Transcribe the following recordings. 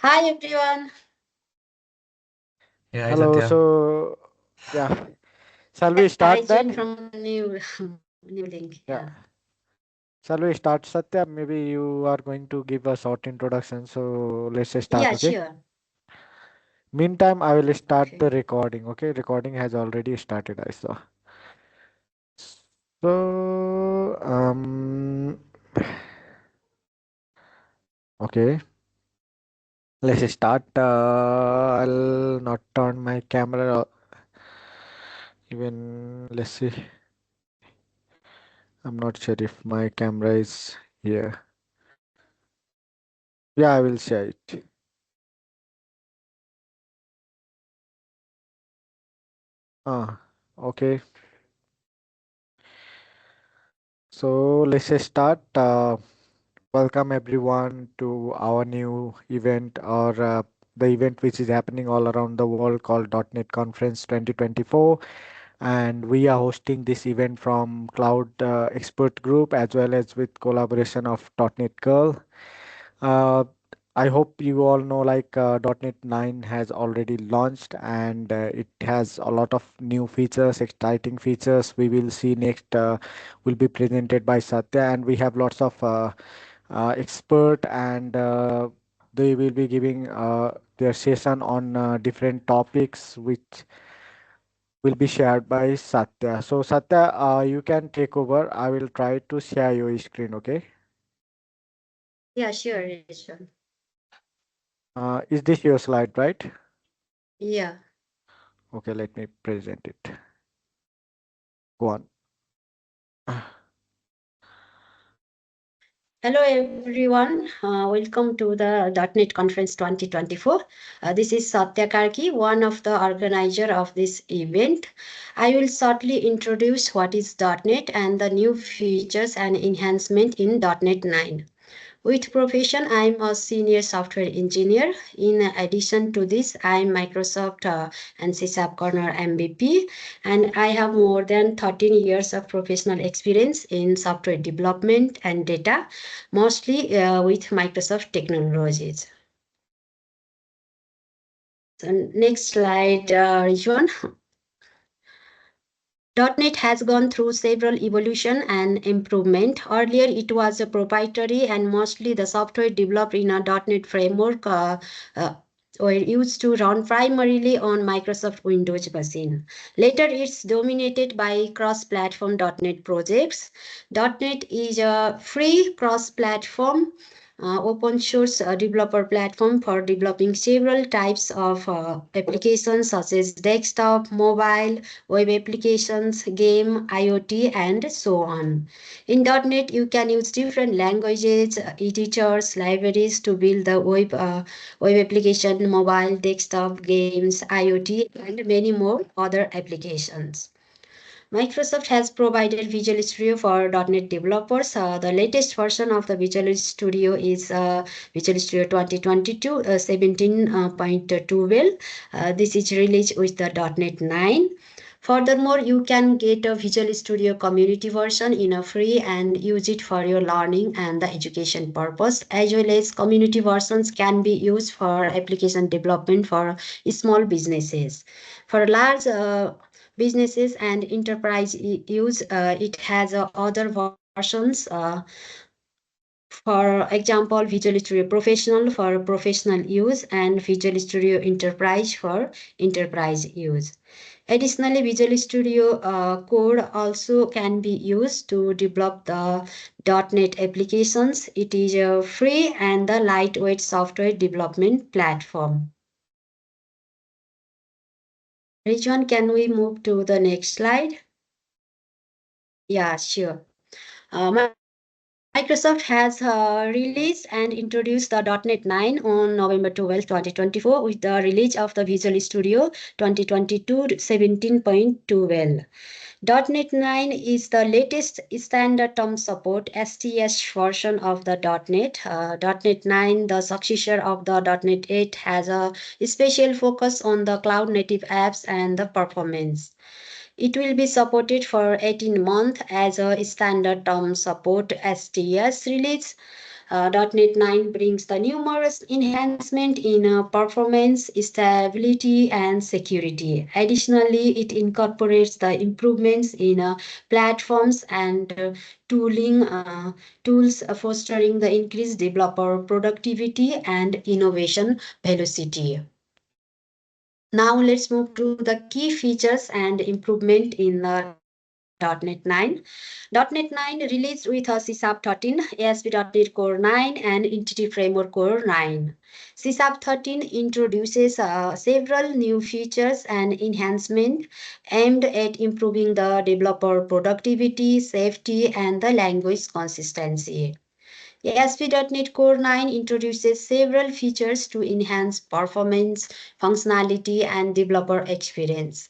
Hi everyone. Yeah, hi Hello, Satya. yeah, shall we Yeah, I start joined then? from the new new link. Yeah, Yeah. shall we start, Satya? Maybe you are going to give a short introduction, so let's just start, Yeah, okay? sure. Meantime, I will start the Okay. recording, okay? Recording has already started, I saw. So, okay, let's start. I'll not turn my camera, even, let's see. I'm not sure if my camera is here. Yeah, I will share it. Okay. So let's just start. Welcome everyone to our new event or the event which is happening all around the world called .NET Conference 2024. And we are hosting this event from Cloud Expert Group as well as with collaboration of .NET Girl. Uh, I hope you all know like .NET 9 has already launched and it has a lot of new features, exciting features. We will see next will be presented by Satya, and we have lots of expert and they will be giving their session on different topics which will be shared by Satya. So Satya, you can take over. I will try to share your screen. Okay. Yeah, sure. Is this your slide, right? Yeah. Okay, let me present it. Go on. Hello everyone. Welcome to the .NET Conference 2024. This is Satya Karki, one of the organizer of this event. I will shortly introduce what is .NET and the new features and enhancement in .NET 9. With profession, I'm a senior software engineer. In addition to this, I'm Microsoft and CSAP Corner MVP, and I have more than 13 years of professional experience in software development and data, mostly with Microsoft technologies. So next slide, Rizwan. .NET has gone through several evolution and improvement. Earlier, it was a proprietary and mostly the software developed in a .NET framework uh, were used to run primarily on Microsoft Windows machine. Later, it's dominated by cross-platform .NET projects. .NET is a free cross-platform open source developer platform for developing several types of applications such as desktop, mobile, web applications, game, IoT, and so on. In .NET, you can use different languages, editors, libraries to build the web application, mobile, desktop, games, IoT, and many more other applications. Microsoft has provided Visual Studio for .NET developers. The latest version of the Visual Studio is Visual Studio 2022 17.12. This is released with the .NET 9. Furthermore, you can get a Visual Studio community version in a free and use it for your learning and the education purpose, as well as community versions can be used for application development for small businesses. For large businesses and enterprise use, it has other versions. For example, Visual Studio Professional for professional use and Visual Studio Enterprise for enterprise use. Additionally, Visual Studio Code also can be used to develop the .NET applications. It is a free and the lightweight software development platform. Rizwan, can we move to the next slide? Yeah, sure. Microsoft has released and introduced the .NET 9 on November 12, 2024 with the release of the Visual Studio 2022 17.12. .NET 9 is the latest standard term support STS version of the .NET. .NET 9, the successor of the .NET 8, has a special focus on the cloud native apps and the performance. It will be supported for 18 months as a standard term support STS release. .NET 9 brings the numerous enhancement in performance, stability, and security. Additionally, it incorporates the improvements in platforms and tooling tools, fostering the increased developer productivity and innovation velocity. Now let's move to the key features and improvement in .NET 9. .NET 9 released with a C#13, ASP.NET Core 9, and Entity Framework Core 9. C#13 introduces several new features and enhancements aimed at improving the developer productivity, safety, and the language consistency. ASP.NET Core 9 introduces several features to enhance performance, functionality, and developer experience.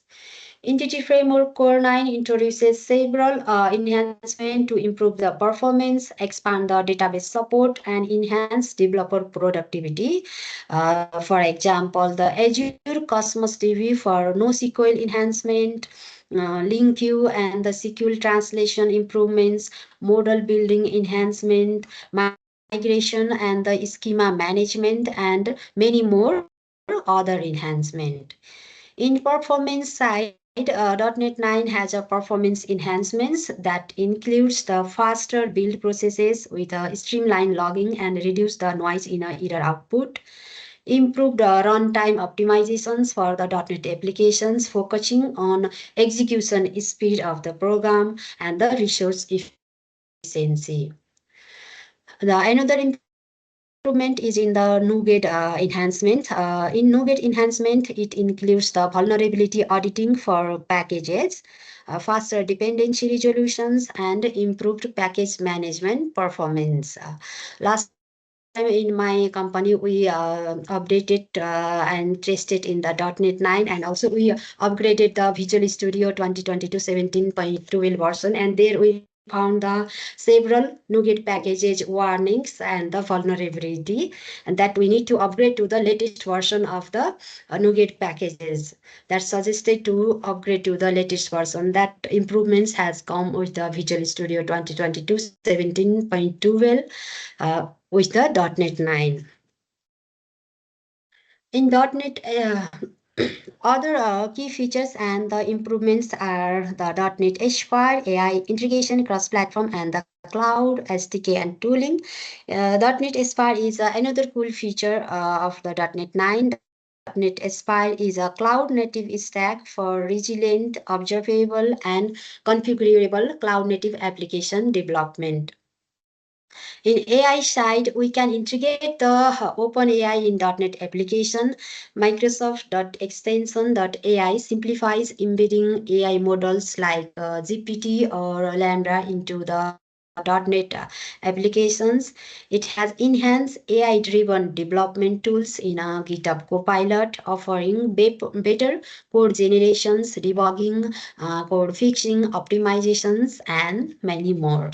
Entity Framework Core 9 introduces several enhancements to improve the performance, expand the database support, and enhance developer productivity. For example, the Azure Cosmos DB for NoSQL enhancement, link queue and the SQL translation improvements, model building enhancement, migration and the schema management, and many more other enhancement. In performance side, .NET 9 has a performance enhancements that includes the faster build processes with a streamlined logging and reduce the noise in a error output. Improved runtime optimizations for the .NET applications, focusing on execution speed of the program and the resource efficiency. Another improvement is in the NuGet enhancement. In NuGet enhancement, it includes the vulnerability auditing for packages, faster dependency resolutions, and improved package management performance. Last time in my company, we updated and tested in the .NET 9, and also we upgraded the Visual Studio 2022 17.12 version, and there we found the several NuGet packages warnings and the vulnerability, and that we need to upgrade to the latest version of the NuGet packages. That suggested to upgrade to the latest version. That improvements has come with the Visual Studio 2022 17.12 with the .NET 9. In .NET, other key features and the improvements are the .NET H5, AI integration, cross-platform, and the cloud, SDK, and tooling. .NET Aspire is another cool feature of the .NET 9. .NET Aspire is a cloud-native stack for resilient, observable, and configurable cloud-native application development. In AI side, we can integrate the OpenAI in .NET application. Microsoft.extension.ai simplifies embedding AI models like GPT or Lambda into the .NET applications. It has enhanced AI-driven development tools in a GitHub Copilot, offering better code generations, debugging, code fixing, optimizations, and many more.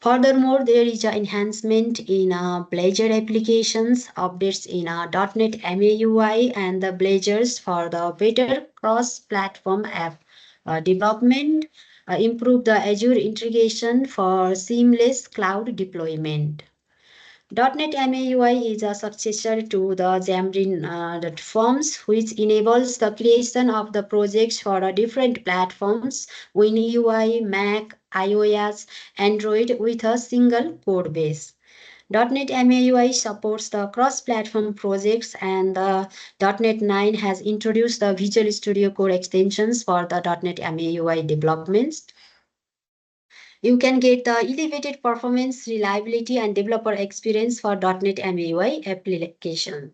Furthermore, there is an enhancement in Blazor applications, updates in .NET MAUI and the Blazors for the better cross-platform app development, improve the Azure integration for seamless cloud deployment. .NET MAUI is a successor to the Xamarin Forms, which enables the creation of the projects for different platforms, WinUI, Mac, iOS, Android with a single code base. .NET MAUI supports the cross-platform projects, and the .NET 9 has introduced the Visual Studio Core extensions for the .NET MAUI developments. You can get the elevated performance, reliability, and developer experience for .NET MAUI application.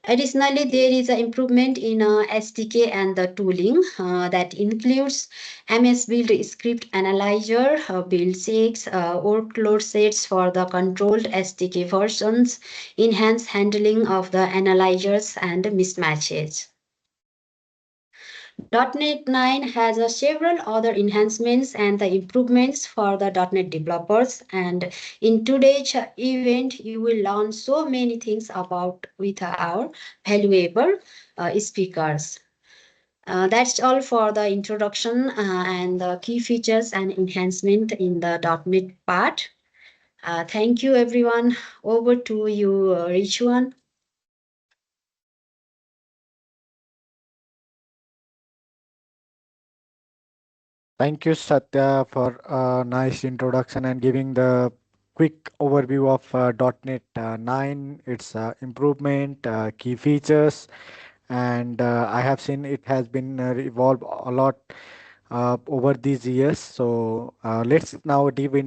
Additionally, there is an improvement in SDK and the tooling that includes MS Build Script Analyzer, build checks, workload sets for the controlled SDK versions, enhanced handling of the analyzers and mismatches. .NET 9 has several other enhancements and the improvements for the .NET developers, and in today's event you will learn so many things about with our valuable speakers. That's all for the introduction and the key features and enhancement in the .NET part. Thank you, everyone. Over to you, Richuan. Thank you, Satya, for a nice introduction and giving the quick overview of .NET 9, its improvement, key features, and I have seen it has been evolved a lot over these years. So let's now dive